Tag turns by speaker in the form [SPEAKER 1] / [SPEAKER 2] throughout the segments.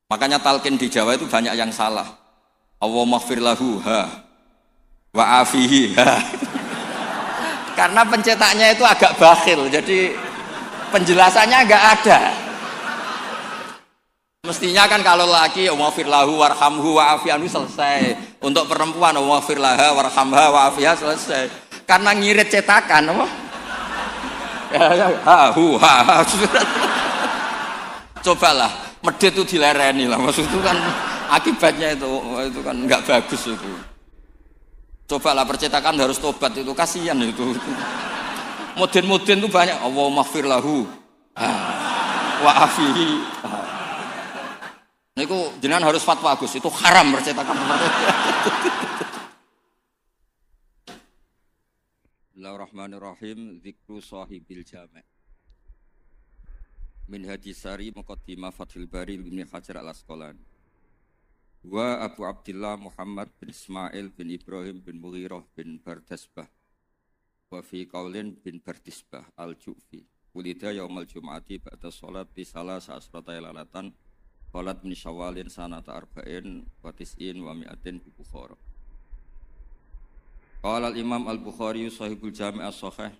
[SPEAKER 1] Makanya talqin di Jawa itu banyak yang salah. Allahumma ighfir lahu ha wa afihi ha. Karena pencetaknya itu agak bakhil, jadi penjelasannya enggak ada. Mestinya kan kalau laki Allahumma ighfir lahu warhamhu wa afihi selesai. Untuk perempuan Allahumma ighfir laha warhamha wa afiha selesai. Karena ngirit cetakan apa? Ha hu ha. Cobalah medit itu dilereni lah, maksud itu kan akibatnya itu kan nggak bagus itu. Cobalah percetakan harus tobat itu, kasihan itu. Mudin-mudin itu banyak. Allahumma ighfir lahu wa afihi. Niku jenengan harus fatwa Gus, itu haram percetakan. Bismillahirrahmanirrahim. Zikru sahibil jami'. Min hadisari muqaddimah Fathul Bari Ibnu Hajar Al-Asqalani. Wa Abu Abdullah Muhammad bin Ismail bin Ibrahim bin Mughirah bin Bardasbah wa fi qaulin bin Bardisbah al-Ju'fi. Wulida yaumal jum'ati ba'da sholat bi salasa asrata lalatan qalat min syawalin sanata arba'in wa tis'in wa mi'atin bi Bukhara. Qala al-Imam Al-Bukhari sahibul Jami' as-Sahih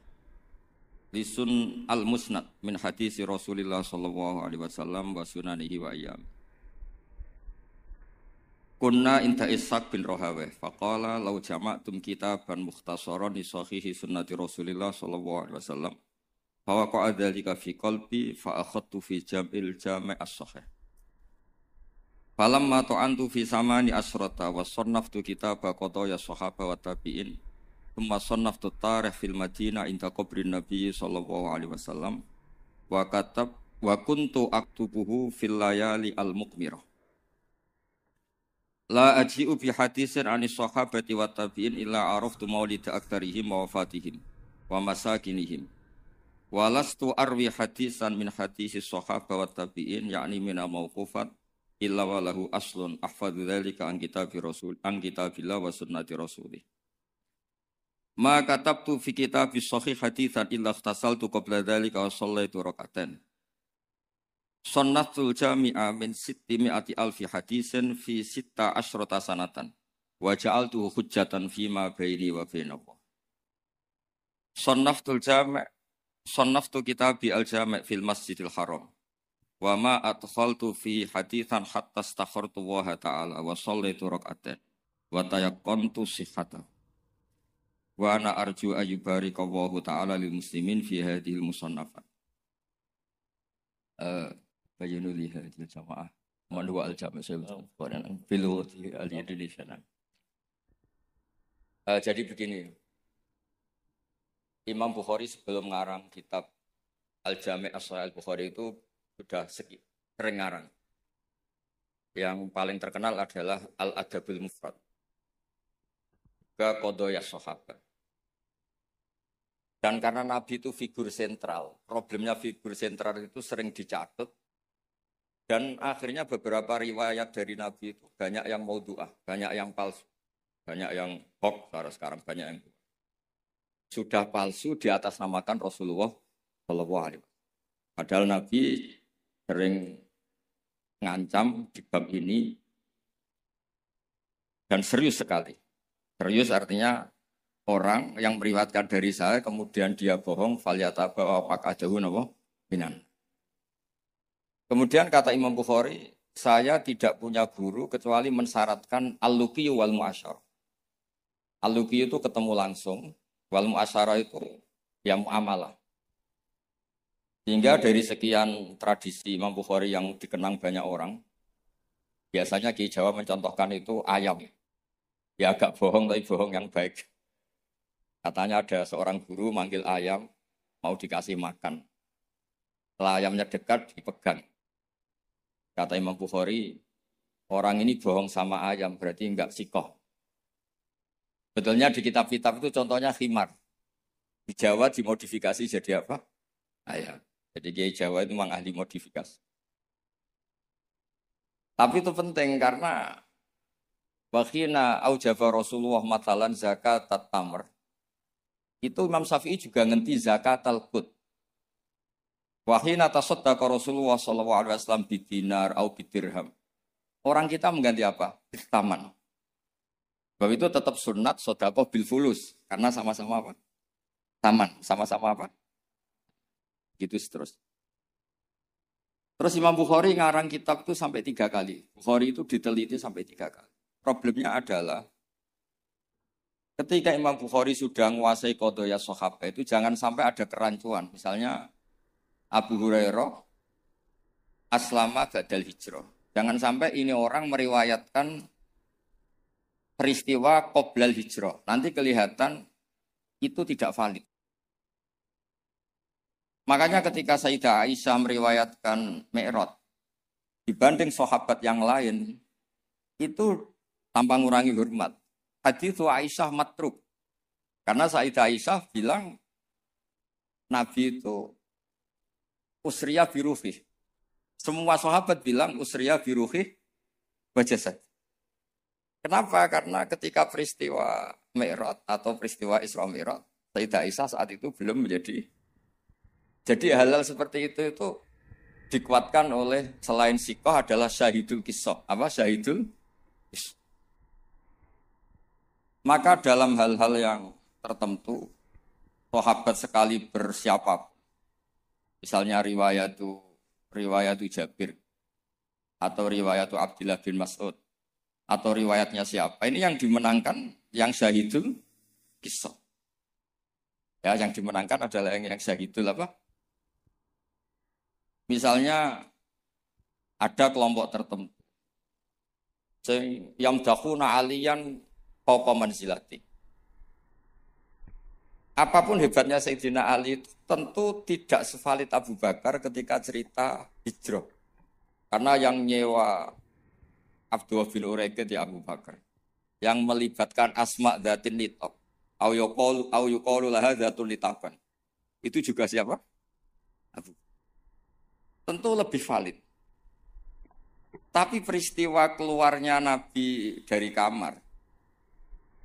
[SPEAKER 1] lisun al-musnad min hadisi Rasulillah sallallahu alaihi wasallam wa sunanihi wa ayyam. Kunna inta Ishaq bin Rahaweh faqala law jama'tum kitaban mukhtasaran li sahihi sunnati Rasulillah sallallahu alaihi wasallam fa waqa'a dzalika fi qalbi fa akhadtu fi jam'il jami' as-sahih. Falamma ta'antu fi samani asrata wa sannaftu kitaba qadaya sahaba wa tabi'in thumma sannaftu tarikh fil Madinah inda qabrin Nabi sallallahu alaihi wasallam wa kuntu aktubuhu fil layali al-muqmirah. La aji'u bi hadisin anis sahabati wa tabi'in illa araftu maulida aktarihim wa wafatihim wa masakinihim. Wa lastu arwi hadisan min hadisi sahaba wa tabi'in yakni mina mauqufat illa walahu aslun ahfadhu dzalika an kitabillah wa sunnati rasulih. Ma katabtu fi kitabis sahih haditsan illa ikhtasaltu qabla dzalika wa shallaitu rak'atan. Sunnatul jami'a min sittimi'ati alfi hadisin fi sitta asyrata sanatan wa ja'altuhu hujjatan fima baini wa bainallah. Sunnaftu kitabi al-jami' fil masjidil haram wa ma adkhaltu fi haditsan hatta astakhartu Allah ta'ala wa shallaitu rak'atan wa tayaqqantu sihhatahu. Wa ana arju ayyubarikallahu ta'ala lil muslimin fi hadhil musannafat. Bayanu li hadhil jamaah. Manwa al-jami' sayyidina filu al-Indonesia. Jadi begini. Imam Bukhari sebelum ngarang kitab Al-Jami' As-Sahih Al-Bukhari itu sudah sering ngarang. Yang paling terkenal adalah Al-Adabul Mufrad. Ke Qadaya Sahabat. Dan karena Nabi itu figur sentral, problemnya figur sentral itu sering dicatat, dan akhirnya beberapa riwayat dari Nabi itu banyak yang maudhu'ah, banyak yang palsu, banyak yang hoax, sekarang banyak yang sudah palsu di atas namakan Rasulullah Shallallahu Alaihi Wasallam. Padahal Nabi sering ngancam di bab ini dan serius sekali. Serius artinya orang yang meriwayatkan dari saya kemudian dia bohong falyataba wa faqadahu napa minan. Kemudian kata Imam Bukhari, saya tidak punya guru kecuali mensyaratkan al-luqi wal mu'asyarah. Al-luqi itu ketemu langsung, wal mu'asyarah itu yang muamalah. Sehingga dari sekian tradisi Imam Bukhari yang dikenang banyak orang, biasanya Ki Jawa mencontohkan itu ayam. Ya agak bohong tapi bohong yang baik. Katanya ada seorang guru manggil ayam, mau dikasih makan. Setelah ayamnya dekat, dipegang. Kata Imam Bukhari, orang ini bohong sama ayam, berarti enggak sikoh. Betulnya di kitab-kitab itu contohnya khimar. Di Jawa dimodifikasi jadi apa? Ayam. Jadi Kiai Jawa itu memang ahli modifikasi. Tapi itu penting karena wakhina aujaba Rasulullah matalan zakat tamr. Itu Imam Syafi'i juga ngenti zakat al-qut. Wa hina tasaddaqa Rasulullah sallallahu alaihi wasallam bidinar au bidirham. Orang kita mengganti apa? Taman. Sebab itu tetap sunat sodako bil fulus. Karena sama-sama apa? Taman. Sama-sama apa? Gitu terus. Terus Imam Bukhari ngarang kitab itu sampai 3 kali. Bukhari itu diteliti sampai 3 kali. Problemnya adalah ketika Imam Bukhari sudah menguasai qadaya sahabat itu jangan sampai ada kerancuan. Misalnya Abu Hurairah aslama badal hijrah. Jangan sampai ini orang meriwayatkan peristiwa qoblal hijrah. Nanti kelihatan itu tidak valid. Makanya ketika Sayyidah Aisyah meriwayatkan Mi'raj dibanding sahabat yang lain itu tanpa ngurangi hormat. Hadits Aisyah matruk. Karena Sayyidah Aisyah bilang Nabi itu usriya biruhih. Semua sahabat bilang usriya biruhih wajasad. Kenapa? Karena ketika peristiwa Mi'raj atau peristiwa Isra Mi'raj, Sayyidah Aisyah saat itu belum menjadi. Jadi hal-hal seperti itu dikuatkan oleh selain sikoh adalah syahidul kisah. Apa syahidul kisah? Maka dalam hal-hal yang tertentu, sahabat sekali bersiapa, misalnya riwayat Jabir, atau riwayat Abdullah bin Mas'ud, atau riwayatnya siapa, ini yang dimenangkan, yang syahidul kisah. Ya, yang dimenangkan adalah yang syahidul apa? Misalnya ada kelompok tertentu, yang dakhuna aliyan fauqa manzilati. Apapun hebatnya Sayyidina Ali tentu tidak sevalid Abu Bakar ketika cerita hijrah. Karena yang nyewa Abdullah bin Uraiqid ya Abu Bakar. Yang melibatkan asma dzatin litab. Au yuqalu laha dzatun litaban. Itu juga siapa? Abu. Tentu lebih valid. Tapi peristiwa keluarnya Nabi dari kamar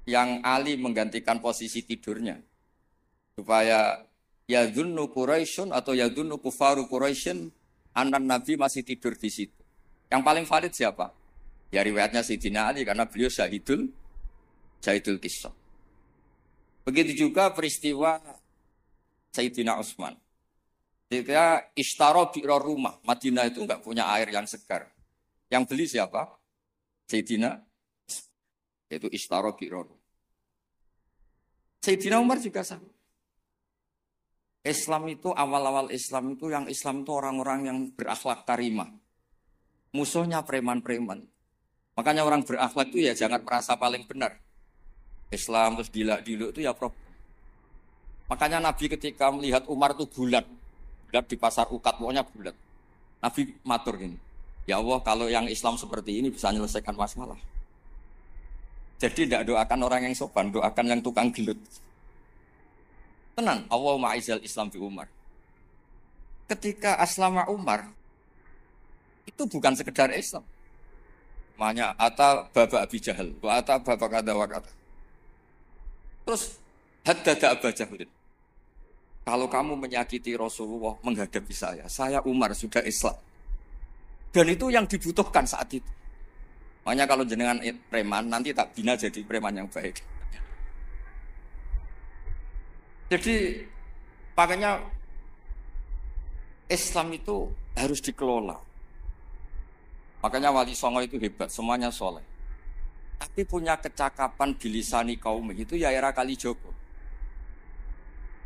[SPEAKER 1] yang Ali menggantikan posisi tidurnya supaya yadhunnu Quraisyun atau yadhunnu kufaru Quraisyun anan Nabi masih tidur di situ. Yang paling valid siapa? Ya riwayatnya Sayyidina Ali karena beliau syahidul kisah. Begitu juga peristiwa Sayyidina Utsman. Ketika ishtara bi'ra rumah, Madinah itu enggak punya air yang segar. Yang beli siapa? Sayyidina, yaitu ishtara bi'ra rumah. Sayyidina Umar juga sama. Islam itu, awal-awal Islam itu, yang Islam itu orang-orang yang berakhlak karimah. Musuhnya preman-preman. Makanya orang berakhlak itu ya jangan merasa paling benar. Islam terus gila-gila itu ya problem. Makanya Nabi ketika melihat Umar itu bulat di pasar Ukat, pokoknya bulat. Nabi matur gini, ya Allah kalau yang Islam seperti ini bisa menyelesaikan masalah. Jadi tidak doakan orang yang sopan, doakan yang tukang gelut. Tenang, Allahumma aizal Islam bi Umar. Ketika aslama Umar, itu bukan sekedar Islam. Makanya ata baba Abi Jahal, wa ata baba kada wa kada. Terus haddada Abu Jahal. Kalau kamu menyakiti Rasulullah menghadapi saya Umar sudah Islam. Dan itu yang dibutuhkan saat itu. Makanya kalau jenengan preman, nanti tak bina jadi preman yang baik. Jadi, makanya Islam itu harus dikelola. Makanya Wali Songo itu hebat, semuanya soleh. Tapi punya kecakapan bilisani kaum itu ya era Kalijogo.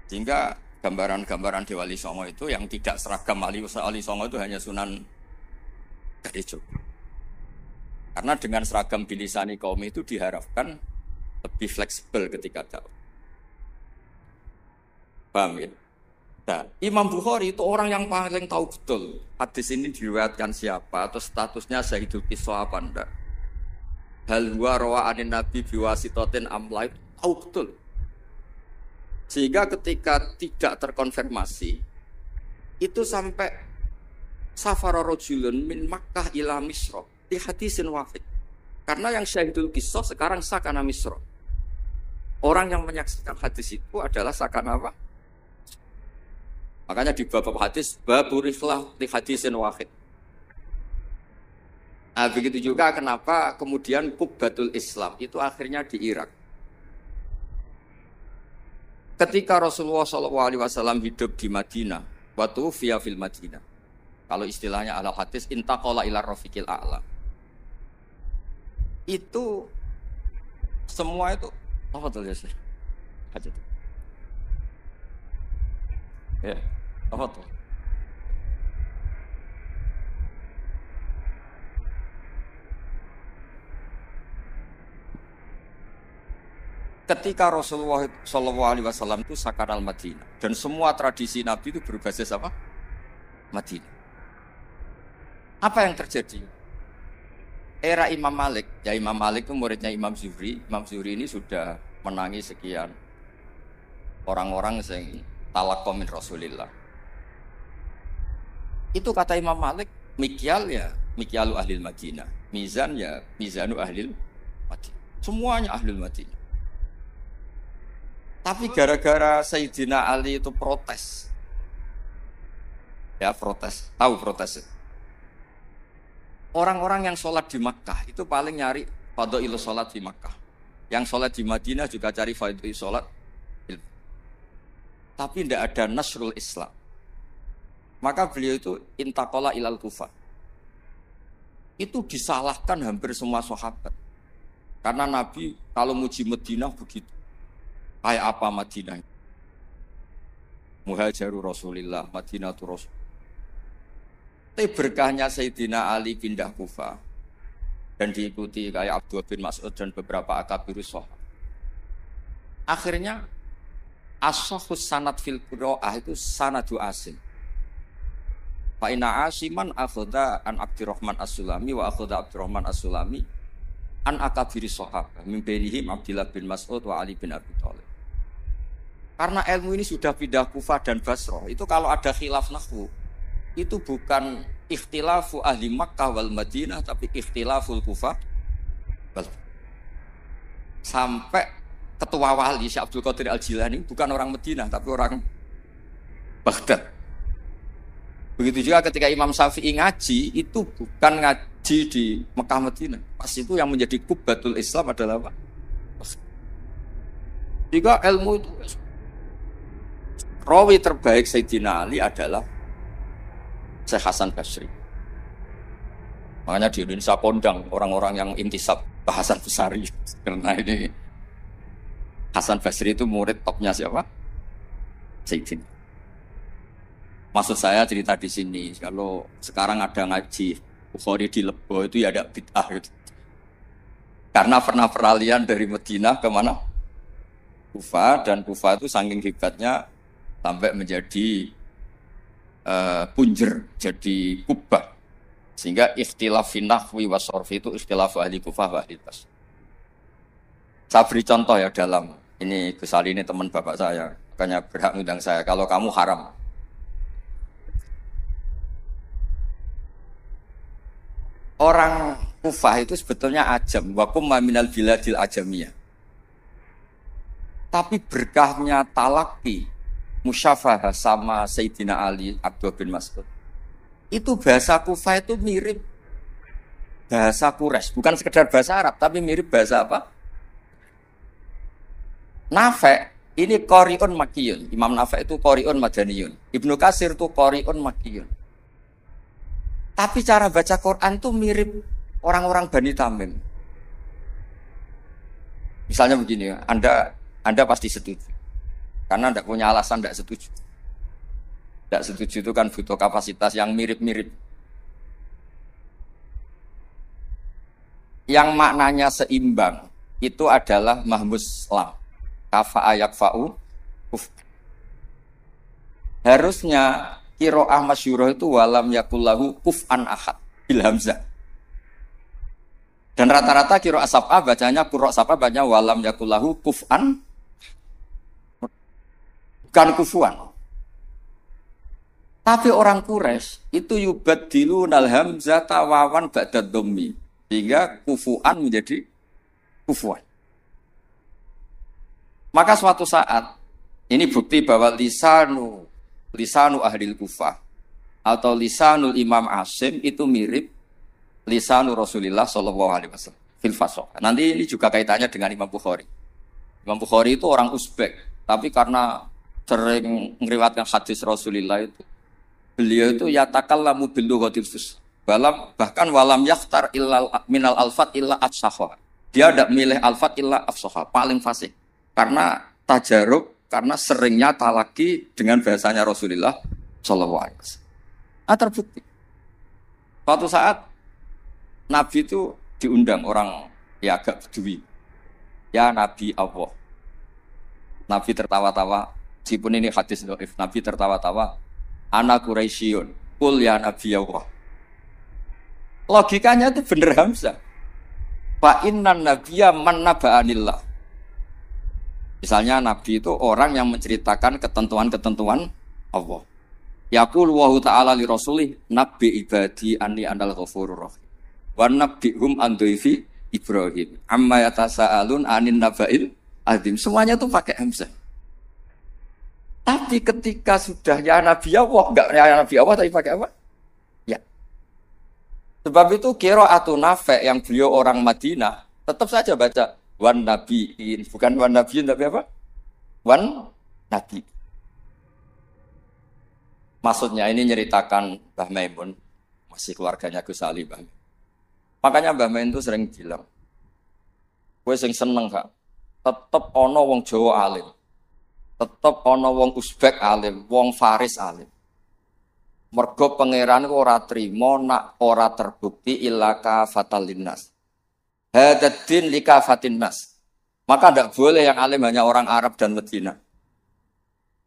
[SPEAKER 1] Sehingga gambaran-gambaran di Wali Songo itu yang tidak seragam Wali Songo itu hanya Sunan Kalijogo. Karena dengan seragam bilisani kaum itu diharapkan lebih fleksibel ketika dakwah. Paham ya? Nah, Imam Bukhari itu orang yang paling tahu betul hadis ini diriwayatkan siapa atau statusnya syahidul kisah apa enggak. Hal huwa rawa'anin nabi biwasitotin amlaik, tahu betul. Sehingga ketika tidak terkonfirmasi itu sampai safara rajulun min Makkah ila Misra di hadisin wafid. Karena yang syahidul kisah sekarang sakana Misra. Orang yang menyaksikan hadis itu adalah sakana apa? Makanya di bab hadis babur ikhlah di hadisin wahid. Nah, begitu juga kenapa kemudian Qubbatul Islam itu akhirnya di Irak. Ketika Rasulullah SAW hidup di Madinah, waktu via fil Madinah. Kalau istilahnya ala hadis intaqala ila rafiqil a'la. Itu semua itu apa tuh ya sih? Aja tuh. Ya, apa tuh? Ketika Rasulullah SAW itu sakar al-Madinah dan semua tradisi Nabi itu berbasis apa? Madinah. Apa yang terjadi? Era Imam Malik, ya Imam Malik itu muridnya Imam Zuhri. Imam Zuhri ini sudah menangi sekian orang-orang yang talaqqa min Rasulillah. Itu kata Imam Malik, mikyal ya mikyalu ahlil Madinah, mizan ya mizanu ahlil Madinah. Semuanya ahlul Madinah. Tapi gara-gara Sayyidina Ali itu protes. Ya protes, tahu protes. Orang-orang yang sholat di Makkah itu paling nyari fadhailus sholat di Makkah. Yang sholat di Madinah juga cari fadhailus sholat. Tapi tidak ada nasrul Islam. Maka beliau itu intaqala ilal Kufah. Itu disalahkan hampir semua sahabat. Karena Nabi kalau muji Madinah begitu. Kayak apa Madinah? Muhajiru Rasulillah, Madinatu Rasul. Tapi berkahnya Sayyidina Ali pindah Kufah dan diikuti kayak Abdullah bin Mas'ud dan beberapa akabirus sahabat. Akhirnya as-sahhus sanad fil qiraah itu sanadu asim. Fa inna asiman akhadha an Abdurrahman As-Sulami wa akhadha Abdurrahman As-Sulami an akabiris sahabat min bainihim Abdullah bin Mas'ud wa Ali bin Abi Thalib. Karena ilmu ini sudah pindah Kufah dan Basrah, itu kalau ada khilaf nahwu, itu bukan ikhtilafu ahli Makkah wal Madinah, tapi ikhtilaful Kufah. Sampai ketua wali Syekh Abdul Qadir Al-Jilani bukan orang Madinah, tapi orang Baghdad. Begitu juga ketika Imam Syafi'i ngaji, itu bukan ngaji di Mekah Madinah. Pas itu yang menjadi Qubbatul Islam adalah apa? Jika ilmu itu rawi terbaik Sayyidina Ali adalah Syekh Hasan Basri. Makanya di Indonesia kondang orang-orang yang intisab ke Hasan Basri. Karena ini Hasan Basri itu murid topnya siapa? Sayyidina. Maksud saya cerita di sini, kalau sekarang ada ngaji Bukhari di Lebo itu ya ada bid'ah gitu. Karena pernah peralihan dari Madinah ke mana? Kufah, dan Kufah itu saking hebatnya sampai menjadi punjer, jadi kubah. Sehingga ikhtilaf fi nahwi wa sharfi itu ikhtilaf ahli Kufah wa ahli Basrah. Saya beri contoh ya dalam ini Gus Ali ini teman bapak saya, makanya berhak undang saya. Kalau kamu haram, orang Kufah itu sebetulnya ajam, wakum minal biladil ajamiyah. Tapi berkahnya talaki musyafahah sama Sayyidina Ali Abdullah bin Mas'ud. Itu bahasa Kufah itu mirip bahasa Quraisy, bukan sekedar bahasa Arab, tapi mirip bahasa apa? Nafi' ini qari'un makkiyun. Imam Nafi' itu qari'un madaniyun. Ibnu Katsir itu qari'un makkiyun. Tapi cara baca Quran itu mirip orang-orang Bani Tamim. Misalnya begini, Anda pasti setuju. Karena tidak punya alasan tidak setuju. Tidak setuju itu kan butuh kapasitas yang mirip-mirip. Yang maknanya seimbang itu adalah mahmus lam. Kafa'a yakfa'u kuf. Harusnya qiraah masyhurah itu walam yakullahu kuf'an ahad bil hamzah. Dan rata-rata qiraah sab'ah bacanya qiraah sab'ah bacanya walam yakullahu kuf'an bukan kufuan. Tapi orang Quraisy itu yubaddilu nal hamzata wawan ba'da dhammi. Sehingga kufuan menjadi kufuan. Maka suatu saat ini bukti bahwa lisanu ahlil Kufah atau lisanul Imam Asim itu mirip lisanu Rasulillah sallallahu alaihi wasallam fil fasah. Nanti ini juga kaitannya dengan Imam Bukhari. Imam Bukhari itu orang Uzbek, tapi karena sering meriwayatkan hadis Rasulillah itu, beliau itu yatakallamu bil lughatil fusha. Bahkan walam yakhtar illa minal alfat illa afsahha. Dia tidak milih alfat illa afsahha, paling fasih. Karena tajarub, karena seringnya talaki dengan bahasanya Rasulullah sallallahu alaihi wasallam. Terbukti. Suatu saat Nabi itu diundang orang ya agak bedui. Ya Nabi Allah. Nabi tertawa-tawa. Meskipun ini hadis dhaif, Nabi tertawa-tawa. Ana Quraisyun. Qul ya Nabi Allah. Logikanya itu bener Hamzah. Fa innan nabiyya man naba'anillah. Misalnya Nabi itu orang yang menceritakan ketentuan-ketentuan Allah. Yaqul wa ta'ala li rasulih nabbi ibadi anni anal ghafurur rahim. Wa nabbihum an dhaifi Ibrahim. Amma yatasaalun anin naba'il azim. Semuanya itu pakai hamzah. Tapi ketika sudah ya Nabi Allah, enggak ya Nabi Allah tapi pakai apa? Ya. Sebab itu qiraatun Nafi' yang beliau orang Madinah tetap saja baca wan nabiin, bukan wan nabiin tapi apa? Wan nabi. Maksudnya ini nyeritakan Mbah Maimun, masih keluarganya Gus Ali Mbah. Makanya Mbah Maimun itu sering bilang, kowe sing seneng Kak, tetep ana wong Jawa alim. Tetep ana wong Uzbek alim, wong Faris alim. Mergo pangeran ora trima nak ora terbukti illa kafatal linnas. Hadaddin likafatin nas. Maka ndak boleh yang alim hanya orang Arab dan Medina.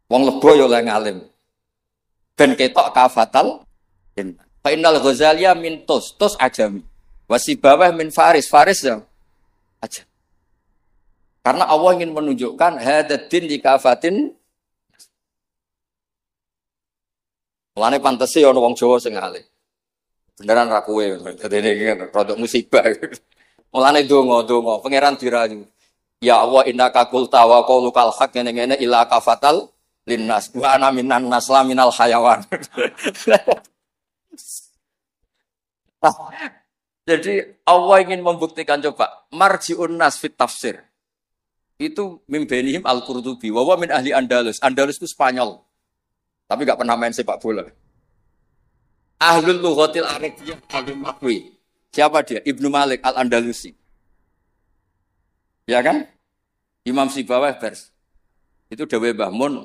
[SPEAKER 1] Wong lebo yo oleh ngalim. Ben ketok kafatal linnas. Fa innal Ghazaliya min tus ajami. Wasibawah min Faris ya aja. Karena Allah ingin menunjukkan hadaddin likafatin. Mulane pantese ana wong Jawa sing alim. Beneran ra kowe. Dadi iki rodok musibah. Mulane donga pangeran dirayu. Ya Allah innaka qulta wa qaulukal haq ngene-ngene ila kafatal linnas wa ana minan nas la minal hayawan. Jadi Allah ingin membuktikan coba marji'un nas fit tafsir. Itu mimbenihim Al-Qurtubi wa min ahli Andalus. Andalus itu Spanyol. Tapi enggak pernah main sepak bola. Ahlul lughatil arabiyyah al-mahwi. Siapa dia? Ibnu Malik Al-Andalusi. Ya kan? Imam Sibawah Bers. Itu dawuh Mbah Mun.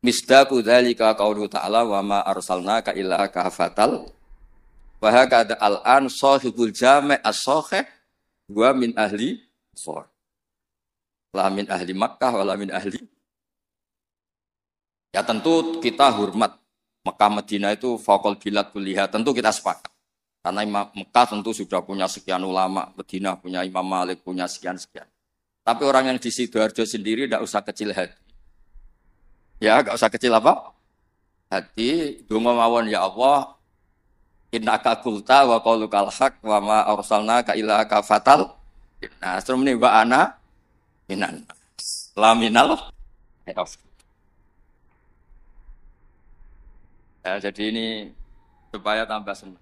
[SPEAKER 1] Misdaqu dzalika qaulu ta'ala wa ma arsalnaka illa kafatal. Wa hakada al-an sahibul jami' as-sahih wa min ahli Shor. La min ahli Makkah wa la min ahli. Ya tentu kita hormat Mekah Madinah itu faqul bilad kulliha. Tentu kita sepakat. Karena Mekah tentu sudah punya sekian ulama, Madinah punya Imam Malik, punya sekian-sekian. Tapi orang yang di Sidoarjo sendiri tidak usah kecil hati. Ya, tidak usah kecil apa? Hati, donga mawon ya Allah, innaka qulta wa qaulukal haq wa ma arsalnaka illa kafatal. Nah, terus ini wa ana minan laminal. Ya, jadi ini supaya tambah senang.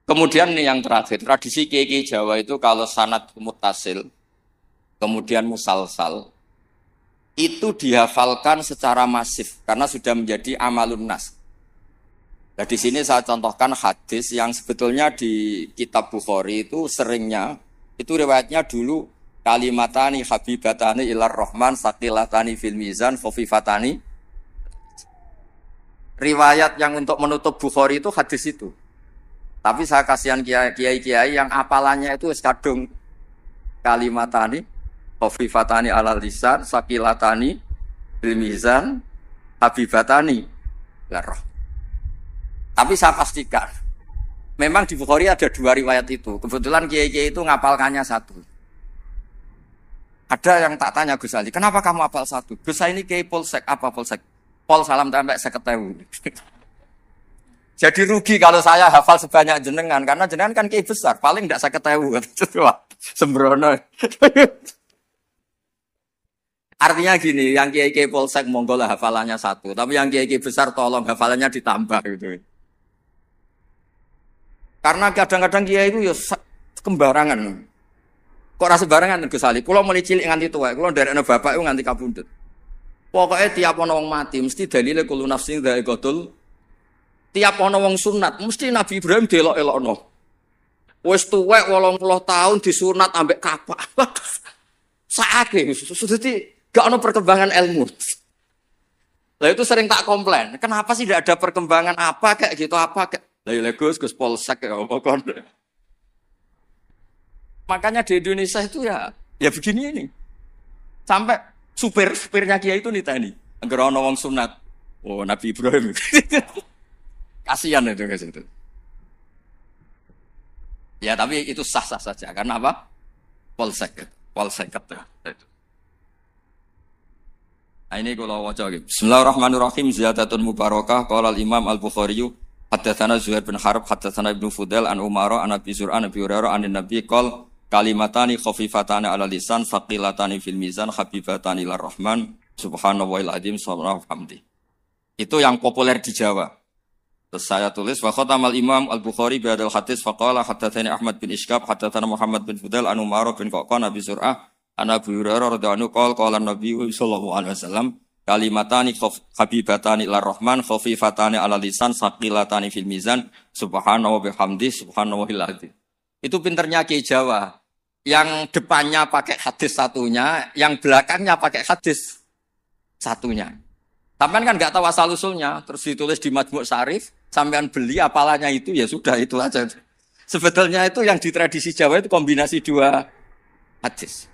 [SPEAKER 1] Kemudian nih yang terakhir, tradisi kiai Jawa itu kalau sanad muttasil, kemudian musalsal, itu dihafalkan secara masif karena sudah menjadi amalun nas. Nah di sini saya contohkan hadis yang sebetulnya di kitab Bukhari itu seringnya, itu riwayatnya dulu kalimatani habibatani ilar rahman saqilatani fil mizan khofifatani. Riwayat yang untuk menutup Bukhari itu hadis itu. Tapi saya kasihan kiai-kiai yang apalannya itu kadung kalimatani, khofifatani alal lisan, sakilatani, bil mizan, habibatani, larah. Tapi saya pastikan, memang di Bukhari ada dua riwayat itu. Kebetulan kiai-kiai itu ngapalkannya satu. Ada yang tak tanya Gus Ali, kenapa kamu hafal satu? Gus ini kiai polsek, apa polsek? Pol salam tambah 50.000. Jadi rugi kalau saya hafal sebanyak jenengan, karena jenengan kan kiai besar, paling tidak 50.000. Sembrono. Artinya gini, yang kiai polsek monggo lah hafalannya satu, tapi yang kiai besar tolong hafalannya ditambah gitu. Karena kadang-kadang kiai itu ya kembarangan. Kok rasa barangan Gus Ali? Kula mulai cilik nganti tuwa, kula nderekno bapak iku nganti kabundut. Pokoke tiap ana wong mati mesti dalile kullu nafsin dha'iqatul. Tiap ana wong sunat mesti Nabi Ibrahim delok-elokno. Wis tuwek 80 tahun disunat ambek kapak. Saake dadi gak ana perkembangan ilmu. Lah itu sering tak komplain. Kenapa sih tidak ada perkembangan apa kayak gitu apa kayak. Lah Gus polsek ya apa kon. Makanya di Indonesia itu ya begini ini. Sampai supirnya Kiai itu nitani. Angger ana wong sunat. Oh, Nabi Ibrahim. Kasihan itu guys itu. Ya tapi itu sah-sah saja. Karena apa? Polsek itu. Nah, ini kalau waca gitu. Bismillahirrahmanirrahim. Ziyadatun mubarakah. Qala al-Imam Al-Bukhari haddatsana Zuhair bin Harb haddatsana Ibnu Fudail an Umar an Abi Zur'an Abi Hurairah an Nabi qol kalimatani khafifatani ala lisan faqilatani fil mizan habibatani lir rahman subhanallahil azim subhanahu hamdi. Itu yang populer di Jawa. Terus saya tulis wa khatamal Imam Al-Bukhari bi hadzal hadits faqala haddatsani Ahmad bin Ishqab haddatsana Muhammad bin Fudail an Umar bin Qaqan Abi Zur'ah an Abi Hurairah radhiyallahu anhu qala Nabi sallallahu alaihi wasallam kalimatani habibatani lir rahman khafifatani ala lisan saqilatani fil mizan subhanahu wa bihamdi subhanallahil azim. Itu pinternya Kiai Jawa. Yang depannya pakai hadis satunya, yang belakangnya pakai hadis satunya. Sampean kan enggak tahu asal usulnya, terus ditulis di Majmu' Syarif, sampean beli apalanya itu ya sudah itu aja. Sebetulnya itu yang di tradisi Jawa itu kombinasi dua hadis.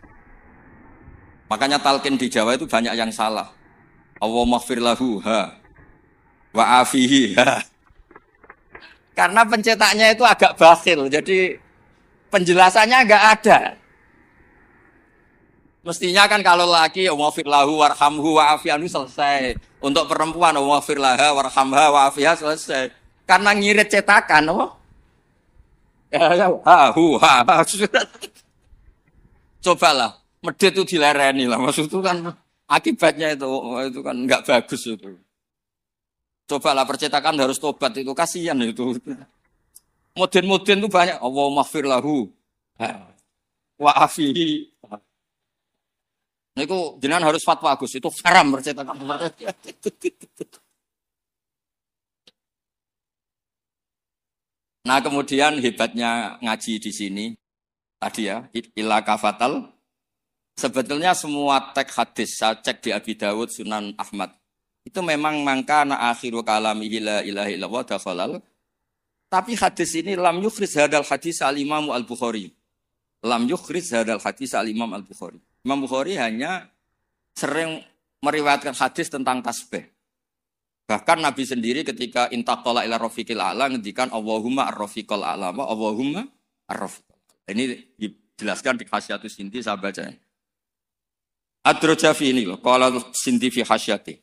[SPEAKER 1] Makanya talqin di Jawa itu banyak yang salah. Allahumma ighfir lahu wa afihi. Karena pencetaknya itu agak bakhil, jadi penjelasannya enggak ada. Mestinya kan kalau laki Allahumma ighfir lahu warhamhu wa afi'anhu selesai. Untuk perempuan Allahumma ighfir laha warhamha wa afiha selesai. Karena ngirit cetakan apa? Cobalah, medit itu dilereni lah. Maksud itu kan akibatnya itu kan enggak bagus itu. Cobalah percetakan harus tobat itu kasihan itu. Modern itu banyak. Allahumma ighfir lahu wa afihi. Niku jenengan harus fatwa Gus, itu haram percetakan. Nah, kemudian hebatnya ngaji di sini tadi ya, ila kafatal. Sebetulnya semua teks hadis saya cek di Abi Dawud, Sunan Ahmad. Itu memang mangkana akhiru kalamihi la ilaha illallah dakhalal. Tapi hadis ini lam yukhriz hadal hadis al-Imam Al-Bukhari. Lam yukhriz hadal hadis al-Imam Al-Bukhari. Imam Bukhari hanya sering meriwayatkan hadis tentang tasbih. Bahkan Nabi sendiri ketika intaqala ila rafiqil a'la ngendikan Allahumma ar-rafiqal a'la, Allahumma ar-rafiqal. Ini dijelaskan di Hasyatus Sinti saya baca. Ad-Rajafi ini loh, qala Sinti fi hasyati.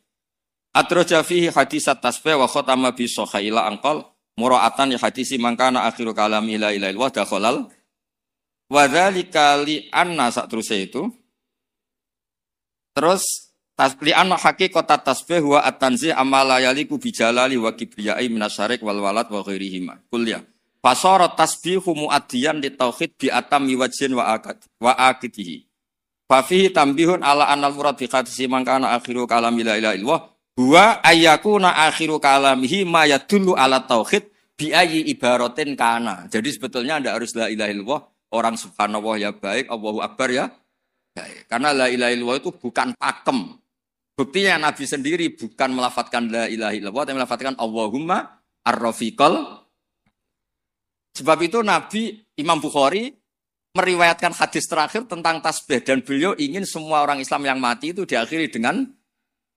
[SPEAKER 1] Ad-Rajafi hadisat tasbih wa khatama bi sahila anqal mura'atan li hadisi mangkana akhiru kalami la ilaha illallah dakhalal wa dzalika li anna sak terus itu. Terus li anna haqiqat tasbih wa at-tanzih amala yaliku bi jalali wa kibriyai minasyarik wal walad wa ghairihima. Kuliah. Fasara tasbihu muaddiyan li tauhid bi atammi wajhin wa aqidihi. Fa fihi tambihun ala anal murad bi hadisi mangkana akhiru kalami la ilaha illallah huwa ayyakuna akhiru kalamihi ma yadullu ala tauhid bi ayyi ibaratin kana. Jadi sebetulnya ndak harus la ilaha illallah, orang subhanallah ya baik, Allahu akbar ya baik. Karena la ilaha illallah itu bukan pakem. Buktinya Nabi sendiri bukan melafadzkan la ilaha illallah, tapi melafadzkan Allahumma ar-rafiqal. Sebab itu Nabi Imam Bukhari meriwayatkan hadis terakhir tentang tasbih dan beliau ingin semua orang Islam yang mati itu diakhiri dengan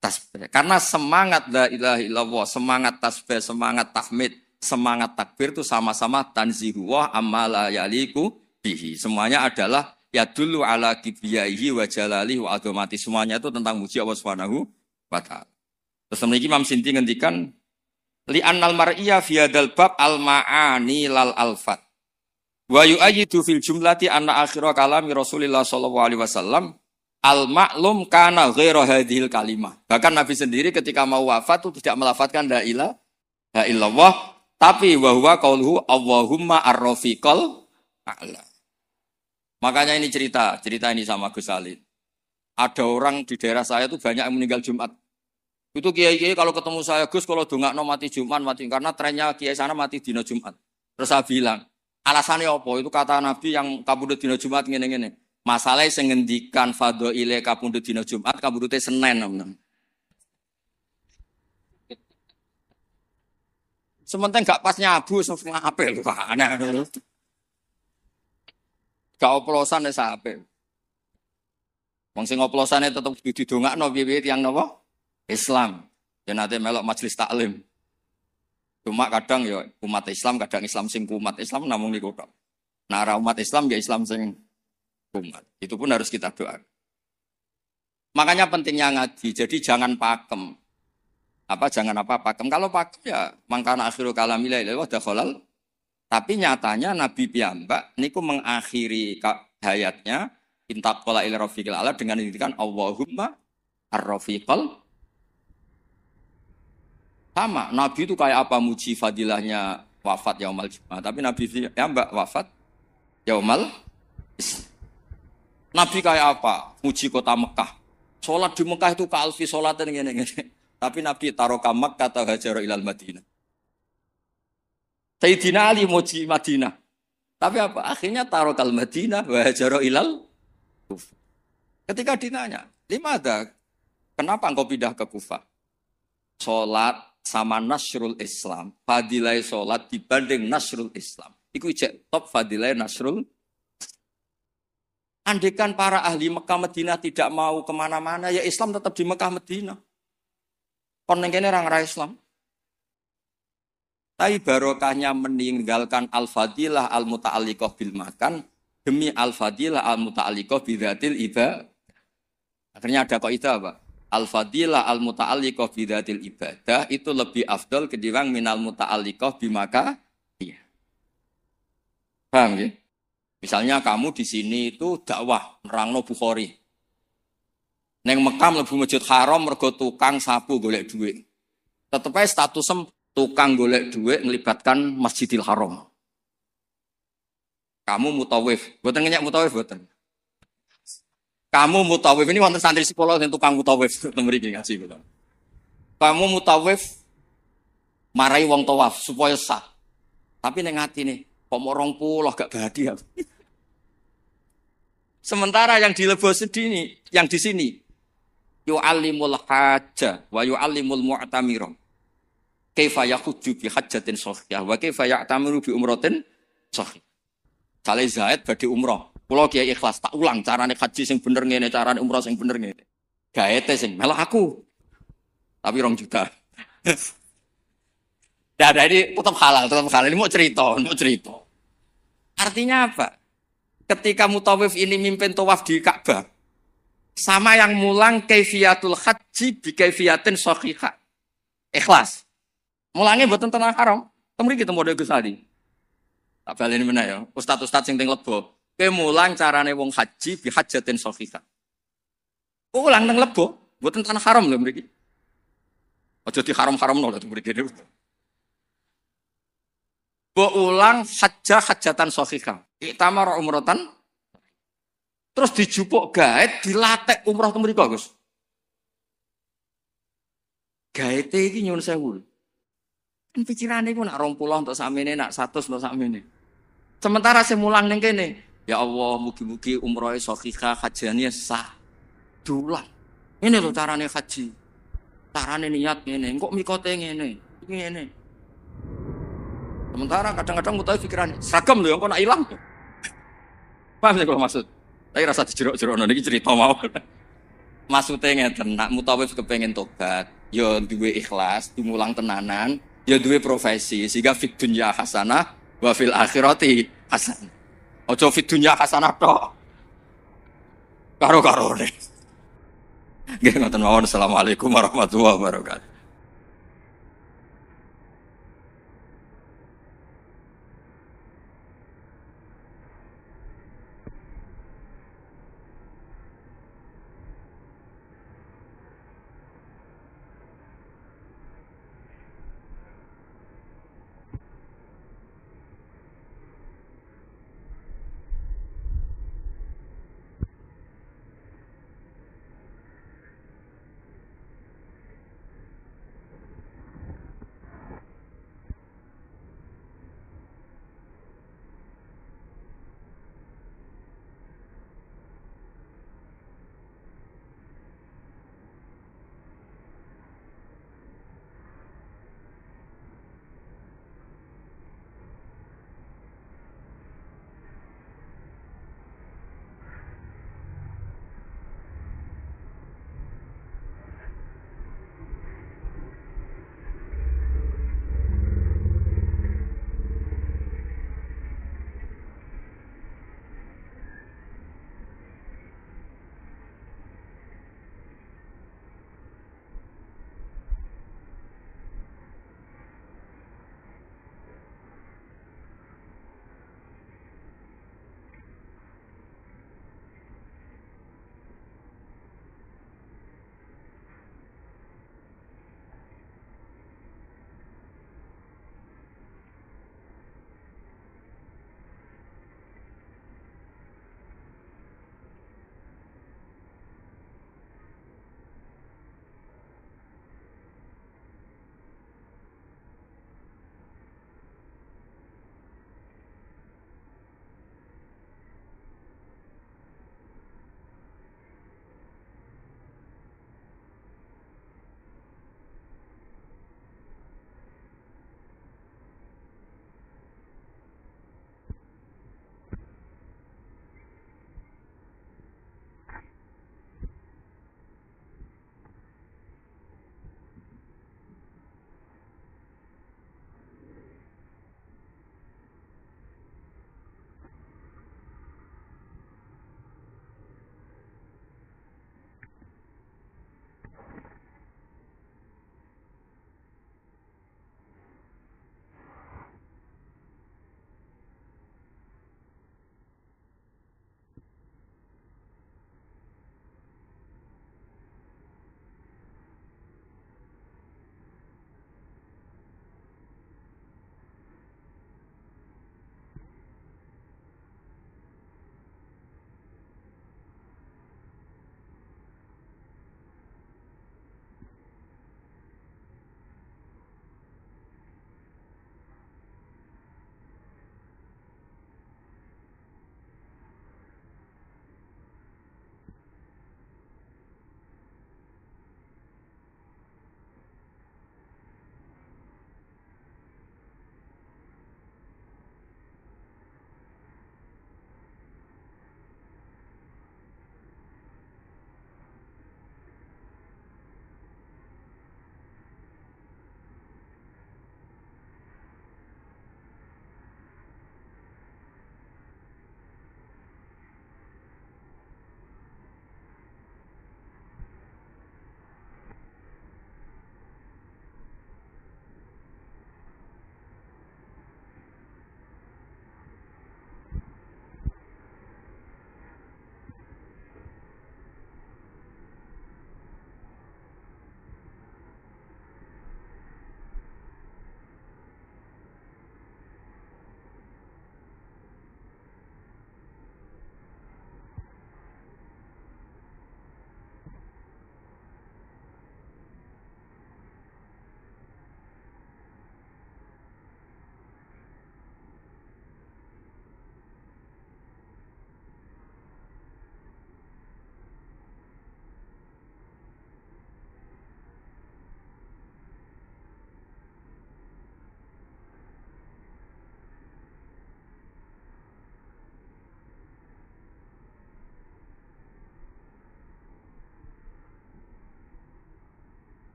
[SPEAKER 1] tasbih. Karena semangat la ilaha illallah, semangat tasbih, semangat tahmid, semangat takbir itu sama-sama tanzihu wa amma la yaliku bihi. Semuanya adalah yadullu ala kibriyaihi wa jalalihi wa azamati. Semuanya itu tentang muji Allah Subhanahu wa taala. Terus memiliki Imam Sinti ngendikan li annal mar'iyya fi hadzal bab al ma'ani lal alfat. Wa yu'ayyidu fil jumlati anna akhira kalami Rasulillah sallallahu alaihi wasallam al-ma'lum kana ghairu hadhil kalimah. Bahkan Nabi sendiri ketika mau wafat itu tidak melafadzkan la ilaha illallah, Tapi wa huwa qauluhu Allahumma ar-rafiqal a'la. Makanya ini cerita ini sama Gus Salih. Ada orang di daerah saya itu banyak yang meninggal Jumat. Itu kiai-kiai kalau ketemu saya, Gus kalau dongakno mati Jumat, mati karena trennya kiai sana mati dina Jumat. Terus saya bilang, alasannya apa? Itu kata Nabi yang kabudut dina Jumat ngene-ngene. Masalahnya sing ngendikan fadhaile kabudut dina Jumat, kabudute Senin. Sementing gak pas nyabu semua apel lho, aneh. Gak oplosan wis apik. Wong sing oplosane tetep didongakno piye-piye tiyang napa? Islam. Ya nate melok majelis taklim. Cuma kadang ya umat Islam, kadang Islam sing kumat. Islam namung niku tok. Nah, ra umat Islam ya Islam sing kumat. Itu pun harus kita doakan. Makanya pentingnya ngaji. Jadi jangan pakem. Jangan pakem. Kalau pakem ya mangkana akhirul kalami la ilaha illallah. Tapi nyatanya Nabi piyambak niku mengakhiri hayatnya intaqala ila rafiqil a'la dengan mengintikan Allahumma ar-rafiqal. Sama, Nabi itu kayak apa muji fadilahnya wafat yaumal Jumat. Tapi Nabi piyambak wafat yaumal Islam. Nabi kayak apa? Muji kota Mekah. Salat di Mekah itu kaalfi salatan ngene-ngene. Tapi Nabi taroka Makkah ta hajara ilal Madinah. Sayyidina Ali muji Madinah. Tapi apa? Akhirnya tarokal Madinah wa hajara ilal Kufah. Ketika ditanya, "Limada? Kenapa engkau pindah ke Kufah?" Salat sama nasrul Islam. Fadilah salat dibanding nasrul Islam. Iku ijek top fadilah nasrul. Andaikan para ahli Mekah Madinah tidak mau kemana-mana, ya Islam tetap di Mekah Madinah. Kon neng kene orang Islam. Tapi barokahnya meninggalkan al-fadilah al-muta'alliqah bil makan demi al-fadilah al-muta'alliqah bidzatil ibadah. Akhirnya ada kaidah apa? Al-fadilah al-muta'alliqah bidzatil ibadah itu lebih afdal ketimbang minal muta'alliqah bimaka. Iya. Paham ya? Misalnya kamu di sini itu dakwah nerangno Bukhari. Neng Mekah mlebu Masjid Haram mergo tukang sapu golek duit. Tetep ae statusem tukang golek duit melibatkan Masjidil Haram. Kamu mutawif, boten ngenyak mutawif boten. Kamu mutawif ini wonten santri sekolah sing tukang mutawif mriki ngaji kula. Kamu mutawif marai wong tawaf supaya sah. Tapi ning atine kok mau 20 gak bahagia. Sementara yang di Lebos ini, yang di sini yu'allimul hajja wa yu'allimul mu'tamira. Kaifa yakhudju bi hajjatin shahihah wa kaifa ya'tamiru bi umratin shahih. Sale Zaid badhe umrah. Kula kiai ikhlas tak ulang carane haji sing bener ngene, carane umrah sing bener ngene. Gaete sing melok aku. Tapi 2 juta. Nah, ini tetap halal. Ini mau cerita. Artinya apa? Ketika mutawif ini mimpin tawaf di Ka'bah, sama yang mulang kaifiyatul haji bi kaifiyatin shahihah. Ikhlas. Mulangnya buatan tanah haram. Temri kita model Gus Ali. Tak baleni meneh ya. Ustaz-ustaz sing teng Lebo. Kowe mulang carane wong haji bi hajatin shahihah. Ulang teng Lebo, buatan tanah haram lho mriki. Aja di haram-haramno lho mriki. Mbok ulang hajatan shahihah. Iktamar umratan. Terus dijupuk gaet dilatek umrah teng mriko, Gus. Gaete iki nyuwun sewu. Kan pikirane iku nak 20 untuk sakmene, nak 100 untuk sakmene. Sementara sing mulang ning kene, ya Allah, mugi-mugi umrohe shahihah, hajane sah. Dulang. Ini lho carane haji. Carane niat ngene, kok mikote ngene. Ngene. Sementara kadang-kadang mutawif pikiran seragam lho, kok nak ilang. Paham ya kalau maksud? Tapi rasa dijerok-jerokno niki cerita mau. Maksudnya ngeten, nak mutawif kepengin tobat, ya duwe ikhlas, dimulang tenanan, ya duwe profesi sehingga fid dunya hasanah wa fil akhirati hasanah. Aja fid dunya hasanah tok. Karo-karone. Nggih ngoten mawon. Assalamualaikum warahmatullahi wabarakatuh.